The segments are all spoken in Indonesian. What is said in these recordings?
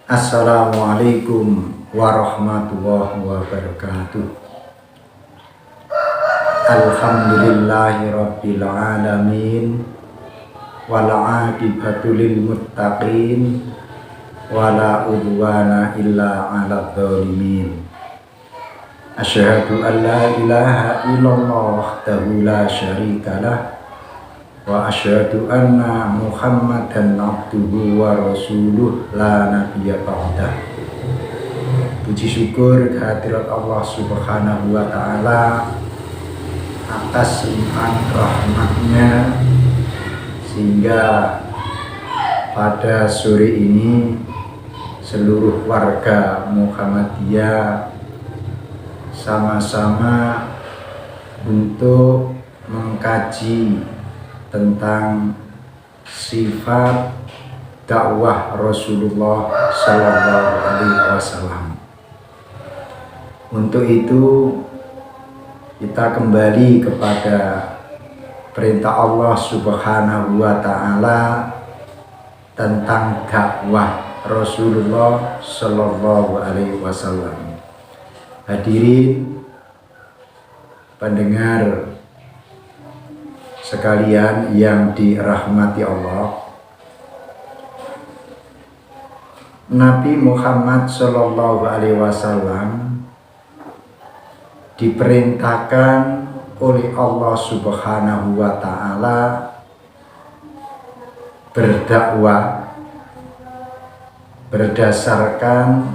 Assalamualaikum warahmatullahi wabarakatuh. Alhamdulillahi rabbil alamin, wal aqibatu lil muttaqin, wala udwana illa 'alal zalimin. Asyhadu an la ilaha illallah wahdahu la syarikalah, wa asyhadu anna Muhammadan abduhu wa rasuluh la nabiyya ba'dah. Puji syukur kehadirat Allah Subhanahu wa taala atas limpahan rahmatnya, sehingga pada sore ini seluruh warga Muhammadiyah sama-sama untuk mengkaji tentang sifat dakwah Rasulullah Sallallahu Alaihi Wasallam. Untuk itu kita kembali kepada perintah Allah Subhanahu wa taala tentang dakwah Rasulullah Sallallahu Alaihi Wasallam. Hadirin pendengar sekalian yang dirahmati Allah, Nabi Muhammad Sallallahu Alaihi Wasallam diperintahkan oleh Allah Subhanahu wa taala berdakwah berdasarkan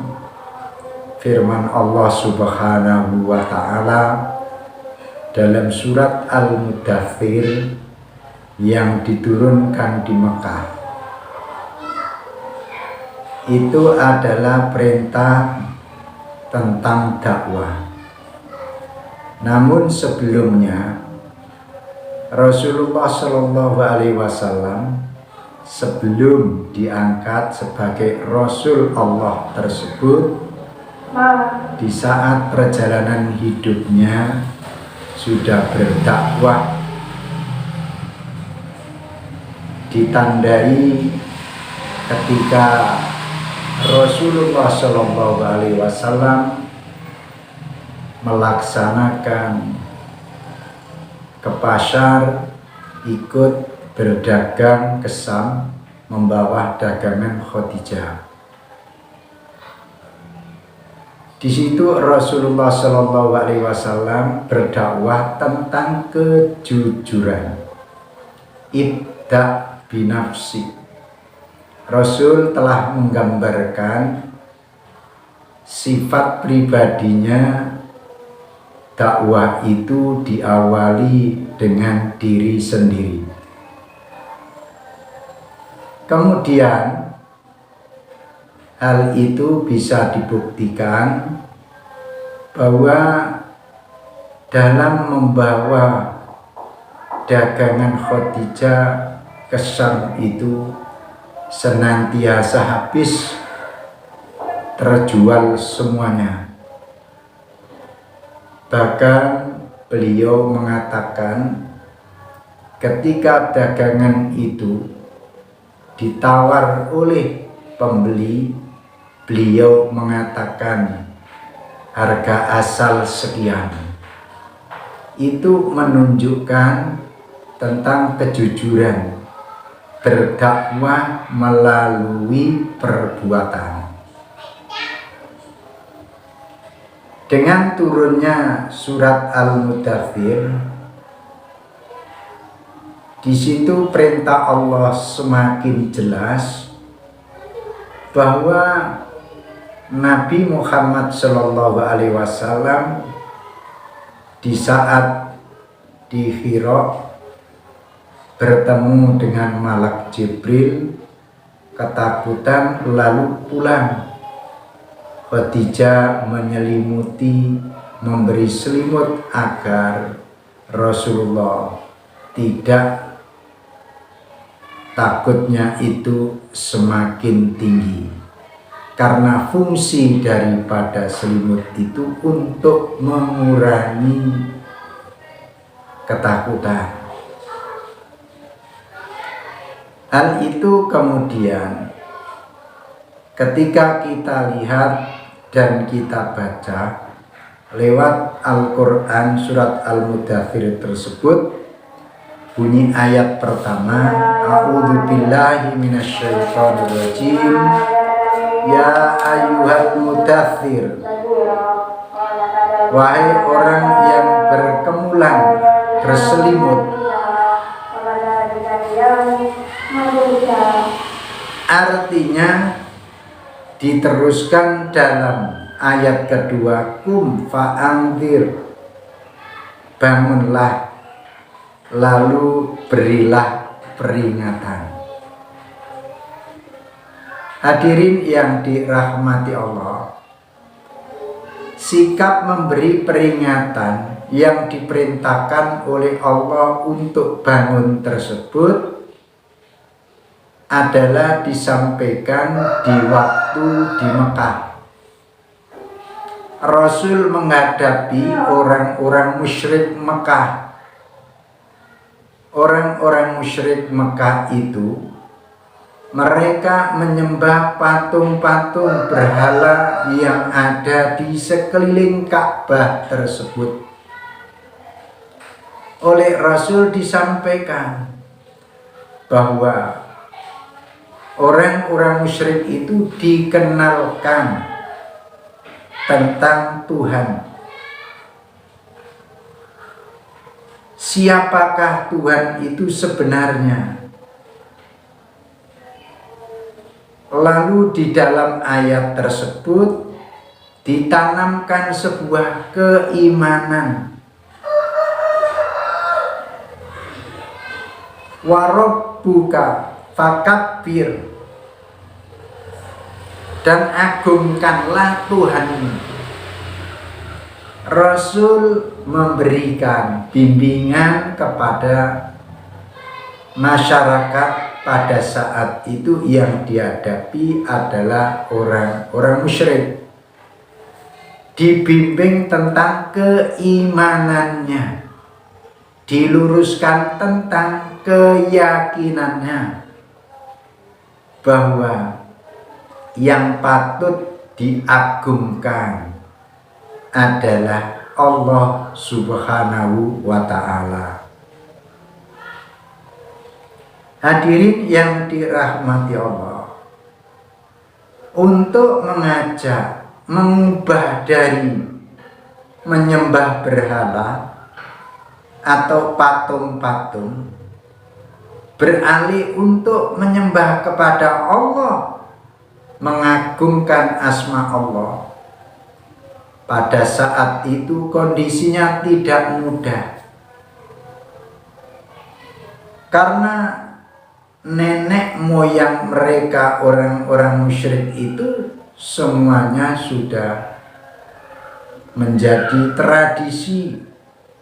firman Allah Subhanahu wa taala dalam surat Al-Mudaththir yang diturunkan di Mekah. Itu adalah perintah tentang dakwah. Namun sebelumnya Rasulullah Shallallahu Alaihi Wasallam sebelum diangkat sebagai Rasul Allah tersebut, di saat perjalanan hidupnya sudah berdakwah, ditandai ketika Rasulullah Shallallahu Alaihi Wasallam melaksanakan ke pasar, ikut berdagang ke Syam membawa dagangan Khadijah. Di situ Rasulullah Shallallahu Alaihi Wasallam berdakwah tentang kejujuran. Ibda binafsi. Rasul telah menggambarkan sifat pribadinya. Dakwah itu diawali dengan diri sendiri. Kemudian hal itu bisa dibuktikan bahwa dalam membawa dagangan Khadijah ke Syam itu senantiasa habis terjual semuanya. Bahkan beliau mengatakan ketika dagangan itu ditawar oleh pembeli, beliau mengatakan harga asal sekian. Itu menunjukkan tentang kejujuran, berdakwah melalui perbuatan. Dengan turunnya surat Al-Mudaththir, di situ perintah Allah semakin jelas bahwa Nabi Muhammad Shallallahu Alaihi Wasallam di saat di Hira bertemu dengan Malak Jibril, ketakutan lalu pulang. Khadijah menyelimuti, memberi selimut agar Rasulullah tidak takutnya itu semakin tinggi. Karena fungsi daripada selimut itu untuk mengurangi ketakutan. Hal itu kemudian ketika kita lihat dan kita baca lewat Al-Quran surat Al-Mudaththir tersebut, bunyi ayat pertama, A'udzubillahi minasyaitonirrajim, ya ayyuhal mudaththir, wahai orang yang berkemulan, berselimut. Artinya diteruskan dalam ayat kedua, kum fa'anzir, bangunlah lalu berilah peringatan. Hadirin yang dirahmati Allah, sikap memberi peringatan yang diperintahkan oleh Allah untuk bangun tersebut adalah disampaikan di waktu di Mekah. Rasul menghadapi orang-orang musyrik Mekah. Orang-orang musyrik Mekah itu mereka menyembah patung-patung berhala yang ada di sekeliling Ka'bah tersebut. Oleh Rasul disampaikan bahwa orang-orang musyrik itu dikenalkan tentang Tuhan. Siapakah Tuhan itu sebenarnya? Lalu di dalam ayat tersebut ditanamkan sebuah keimanan. Warabbuka fakabbir, dan agungkanlah Tuhanmu. Rasul memberikan bimbingan kepada masyarakat pada saat itu yang dihadapi adalah orang-orang musyrik. Dibimbing tentang keimanannya, diluruskan tentang keyakinannya bahwa yang patut diagungkan adalah Allah Subhanahu wa Ta'ala. Hadirin yang dirahmati Allah, untuk mengajak mengubah dari menyembah berhala atau patung-patung beralih untuk menyembah kepada Allah, mengagungkan asma Allah, pada saat itu kondisinya tidak mudah, karena nenek moyang mereka orang-orang musyrik itu semuanya sudah menjadi tradisi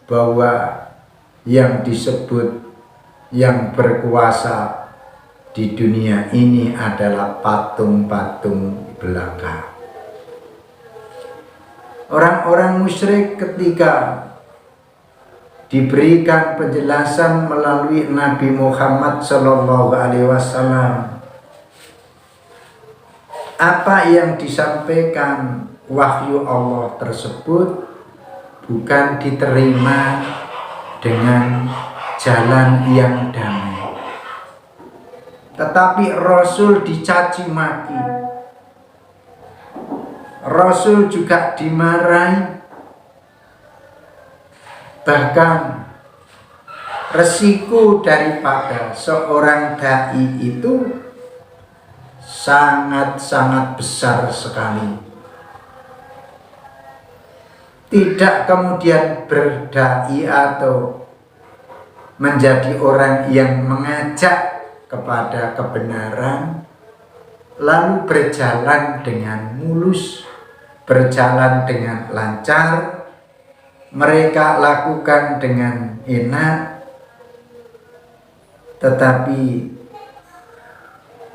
bahwa yang disebut yang berkuasa di dunia ini adalah patung-patung belaka. Orang-orang musyrik ketika diberikan penjelasan melalui Nabi Muhammad SAW, apa yang disampaikan wahyu Allah tersebut bukan diterima dengan jalan yang damai, tetapi Rasul dicaci maki, Rasul juga dimarahi. Bahkan resiko daripada seorang dai itu sangat-sangat besar sekali. Tidak kemudian berdai atau menjadi orang yang mengajak kepada kebenaran lalu berjalan dengan mulus, berjalan dengan lancar, mereka lakukan dengan enak, tetapi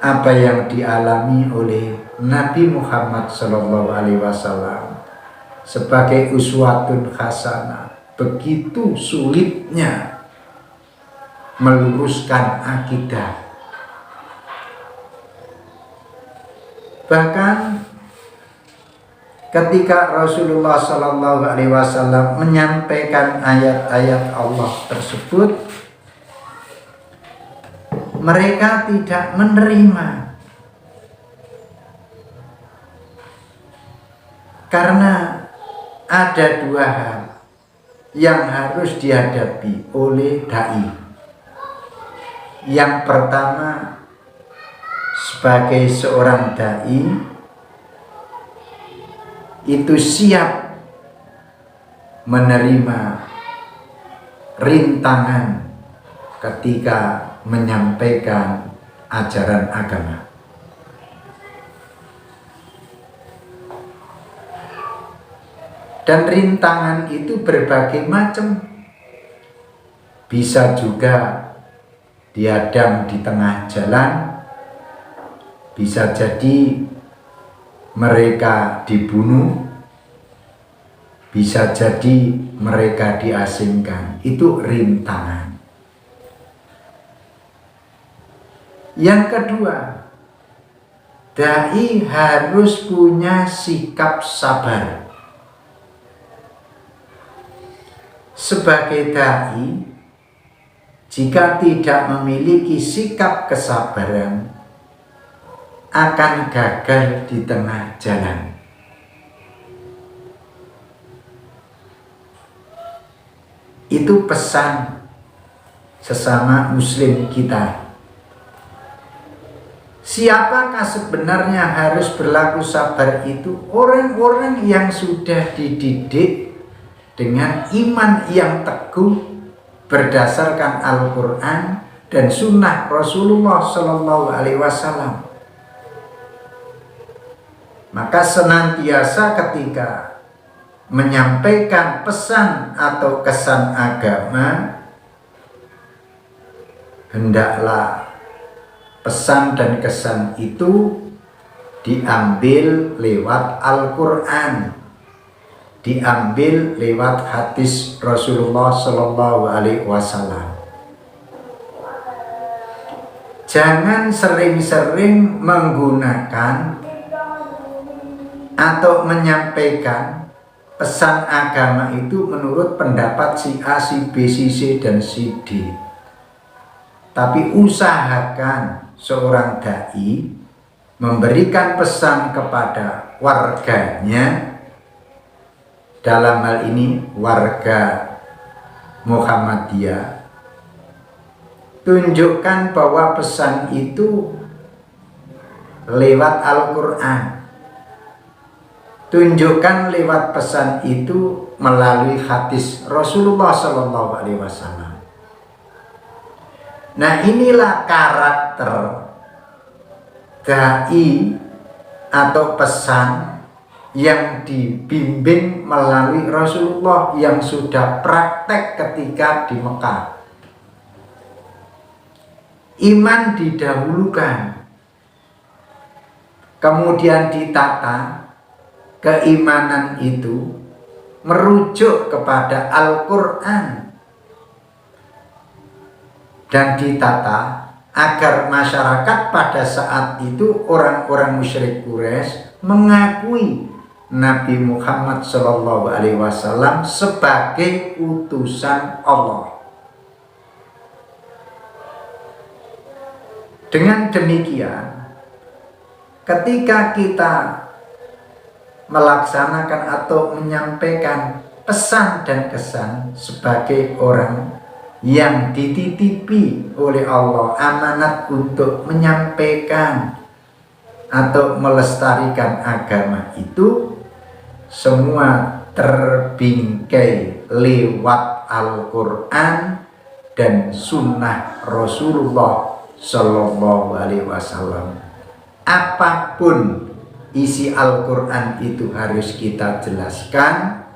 apa yang dialami oleh Nabi Muhammad SAW sebagai uswatun hasanah, begitu sulitnya meluruskan akidah, Bahkan ketika Rasulullah Shallallahu Alaihi Wasallam menyampaikan ayat-ayat Allah tersebut, mereka tidak menerima karena ada dua hal yang harus dihadapi oleh dai. Yang pertama, sebagai seorang dai itu siap menerima rintangan ketika menyampaikan ajaran agama. Dan rintangan itu berbagai macam. Bisa juga dihadang di tengah jalan, bisa jadi mereka dibunuh, bisa jadi mereka diasingkan. Itu rintangan. Yang kedua, dai harus punya sikap sabar. Sebagai dai, jika tidak memiliki sikap kesabaran, akan gagal di tengah jalan. Itu pesan sesama muslim kita. Siapakah sebenarnya harus berlaku sabar itu? Orang-orang yang sudah dididik dengan iman yang teguh berdasarkan Al-Quran dan sunnah Rasulullah Sallallahu Alaihi Wasallam. Maka senantiasa ketika menyampaikan pesan atau kesan agama, hendaklah pesan dan kesan itu diambil lewat Al-Quran, diambil lewat hadis Rasulullah Sallallahu Alaihi Wasallam. Jangan sering-sering menggunakan atau menyampaikan pesan agama itu menurut pendapat si A, si B, si C, dan si D. Tapi usahakan seorang dai memberikan pesan kepada warganya, dalam hal ini warga Muhammadiyah, tunjukkan bahwa pesan itu lewat Al-Quran, tunjukkan lewat pesan itu melalui hadis Rasulullah Sallallahu Alaihi Wasallam. Nah, inilah karakter dai atau pesan yang dibimbing melalui Rasulullah yang sudah praktek ketika di Mekah. Iman didahulukan, kemudian ditata keimanan itu merujuk kepada Al-Quran dan ditata agar masyarakat pada saat itu orang-orang musyrik Quraisy mengakui Nabi Muhammad SAW sebagai utusan Allah. Dengan demikian, ketika kita melaksanakan atau menyampaikan pesan dan kesan sebagai orang yang dititipi oleh Allah amanat untuk menyampaikan atau melestarikan agama itu, semua terbingkai lewat Al-Quran dan sunnah Rasulullah Sallallahu Alaihi Wasallam. Apapun isi Al-Quran itu harus kita jelaskan,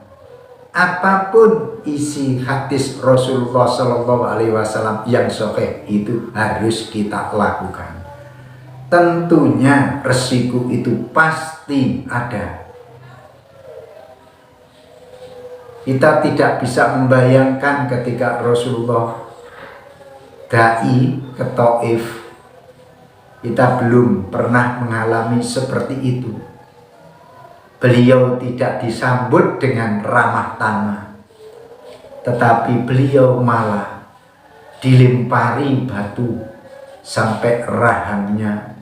apapun isi hadis Rasulullah Sallallahu Alaihi Wasallam yang sahih itu harus kita lakukan. Tentunya resiko itu pasti ada. Kita tidak bisa membayangkan ketika Rasulullah dai ke Taif Kita belum pernah mengalami seperti itu. Beliau tidak disambut dengan ramah tamah, tetapi beliau malah dilempari batu sampai rahangnya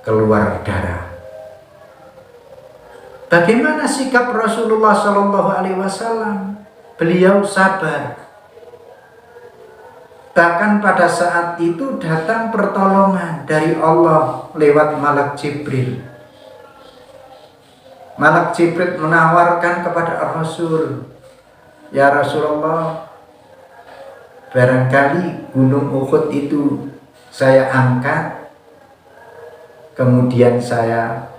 keluar darah. Bagaimana sikap Rasulullah Shallallahu Alaihi Wasallam? Beliau sabar. Bahkan pada saat itu datang pertolongan dari Allah lewat Malak Jibril. Malak Jibril menawarkan kepada Rasul, ya Rasulullah, barangkali gunung Uhud itu saya angkat, kemudian saya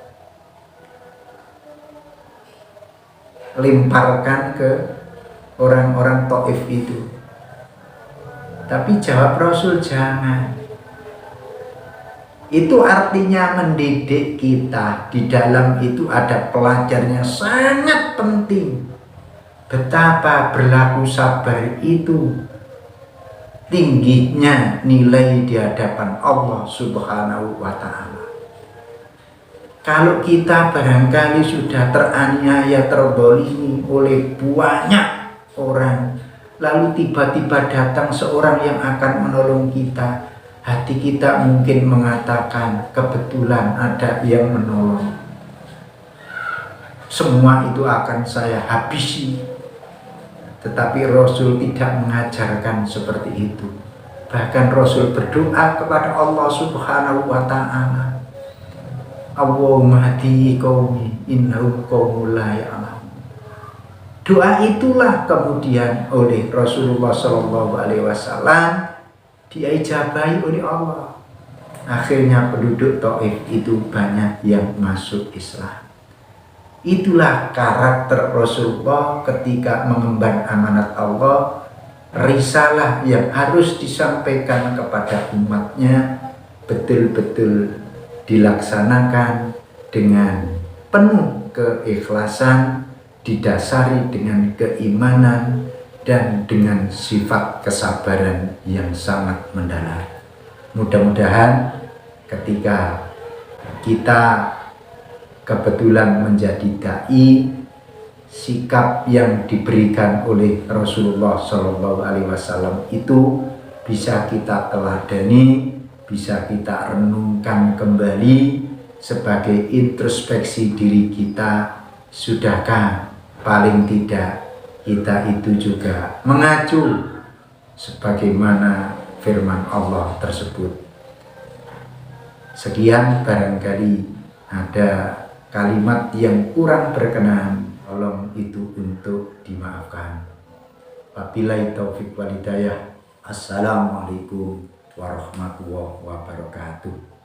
lemparkan ke orang-orang Taif itu. Tapi jawab Rasul, jangan. Itu artinya mendidik kita. Di dalam itu ada pelajarnya sangat penting. Betapa berlaku sabar itu tingginya nilai di hadapan Allah Subhanahu wa Ta'ala. Kalau kita barangkali sudah teraniaya, terzalimi oleh banyak orang, lalu tiba-tiba datang seorang yang akan menolong kita, hati kita mungkin mengatakan kebetulan ada yang menolong, semua itu akan saya habisi. Tetapi Rasul tidak mengajarkan seperti itu. Bahkan Rasul berdoa kepada Allah Subhanahu wa Ta'ala, Allahumma hadi qaumi innahum qaumul la ya'lamun. Doa itulah kemudian oleh Rasulullah Shallallahu Alaihi Wasallam diijabahi oleh Allah. Akhirnya penduduk Taif itu banyak yang masuk Islam. Itulah karakter Rasulullah ketika mengemban amanat Allah, risalah yang harus disampaikan kepada umatnya betul-betul dilaksanakan dengan penuh keikhlasan, didasari dengan keimanan dan dengan sifat kesabaran yang sangat mendalam. Mudah-mudahan ketika kita kebetulan menjadi dai, sikap yang diberikan oleh Rasulullah Shallallahu Alaihi Wasallam itu bisa kita teladani, bisa kita renungkan kembali sebagai introspeksi diri kita. Sudahkah paling tidak kita itu juga mengacu sebagaimana firman Allah tersebut? Sekian, barangkali ada kalimat yang kurang berkenan, tolong itu untuk dimaafkan. Wabillahi taufik wal hidayah. Assalamualaikum warahmatullahi wabarakatuh.